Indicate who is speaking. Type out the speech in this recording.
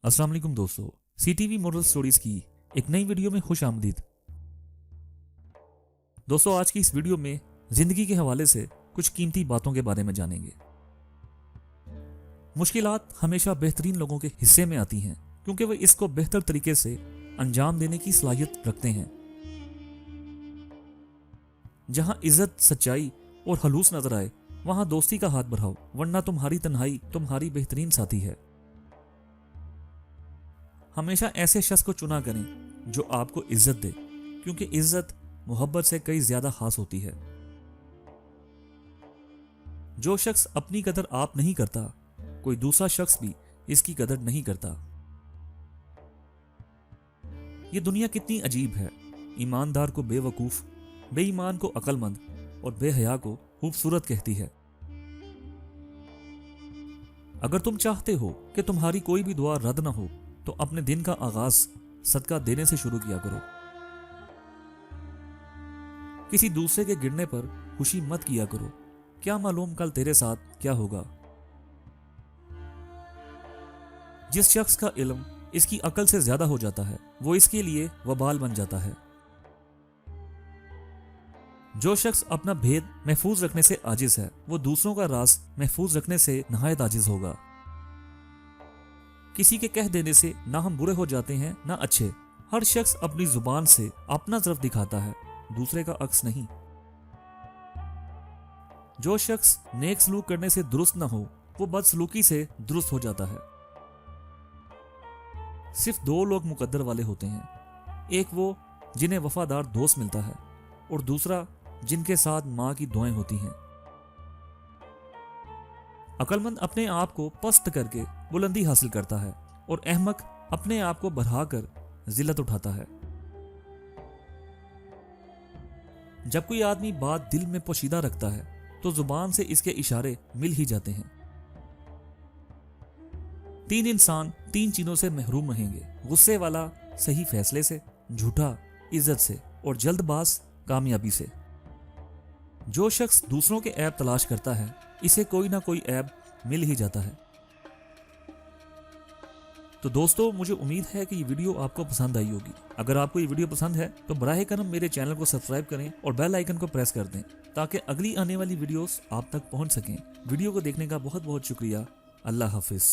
Speaker 1: अस्सलाम वालेकुम दोस्तों, CTV मोरल स्टोरीज की एक नई वीडियो में खुश आमदीद। दोस्तों, आज की इस वीडियो में जिंदगी के हवाले से कुछ कीमती बातों के बारे में जानेंगे। मुश्किलात हमेशा बेहतरीन लोगों के हिस्से में आती हैं क्योंकि वे इसको बेहतर तरीके से अंजाम देने की सलाहियत रखते हैं। जहां इज्जत, सच्चाई और खलूस नजर आए वहां दोस्ती का हाथ बढ़ाओ, वरना तुम्हारी तन्हाई तुम्हारी बेहतरीन साथी है। हमेशा ऐसे शख्स को चुना करें जो आपको इज्जत दे, क्योंकि इज्जत मोहब्बत से कई ज्यादा खास होती है। जो शख्स अपनी कदर आप नहीं करता, कोई दूसरा शख्स भी इसकी कदर नहीं करता। ये दुनिया कितनी अजीब है। ईमानदार को बेवकूफ, बेईमान को अक्लमंद और बेहया को खूबसूरत कहती है। अगर तुम चाहते हो कि तुम्हारी कोई भी दुआ रद्द न हो तो अपने दिन का आगाज सदका देने से शुरू किया करो। किसी दूसरे के गिरने पर खुशी मत किया करो, क्या मालूम कल तेरे साथ क्या होगा। जिस शख्स का इल्म इसकी अकल से ज्यादा हो जाता है वो इसके लिए वबाल बन जाता है। जो शख्स अपना भेद महफूज रखने से आजिज है वो दूसरों का राज महफूज रखने से नहायत आजिज होगा। किसी के कह देने से ना हम बुरे हो जाते हैं ना अच्छे। हर शख्स अपनी जुबान से अपना तरफ दिखाता है, दूसरे का अक्स नहीं। जो शख्स नेक सलूक करने से दुरुस्त ना हो वो बदसलूकी से दुरुस्त हो जाता है। सिर्फ दो लोग मुकद्दर वाले होते हैं, एक वो जिन्हें वफादार दोस्त मिलता है और दूसरा जिनके साथ मां की दुआएं होती हैं। अक्लमंद अपने आप को पस्त करके बुलंदी हासिल करता है और अहमक अपने आप को बढ़ाकर जिल्लत उठाता है। जब कोई आदमी बात दिल में पोशीदा रखता है तो जुबान से इसके इशारे मिल ही जाते हैं। तीन इंसान तीन चीजों से महरूम रहेंगे, गुस्से वाला सही फैसले से, झूठा इज्जत से और जल्दबाज कामयाबी से। जो शख्स दूसरों के ऐब तलाश करता है इसे कोई ना कोई ऐब मिल ही जाता है। तो दोस्तों, मुझे उम्मीद है कि ये वीडियो आपको पसंद आई होगी। अगर आपको ये वीडियो पसंद है तो बराह करम मेरे चैनल को सब्सक्राइब करें और बेल आइकन को प्रेस कर दें ताकि अगली आने वाली वीडियोस आप तक पहुंच सकें। वीडियो को देखने का बहुत बहुत शुक्रिया। अल्लाह हाफिज।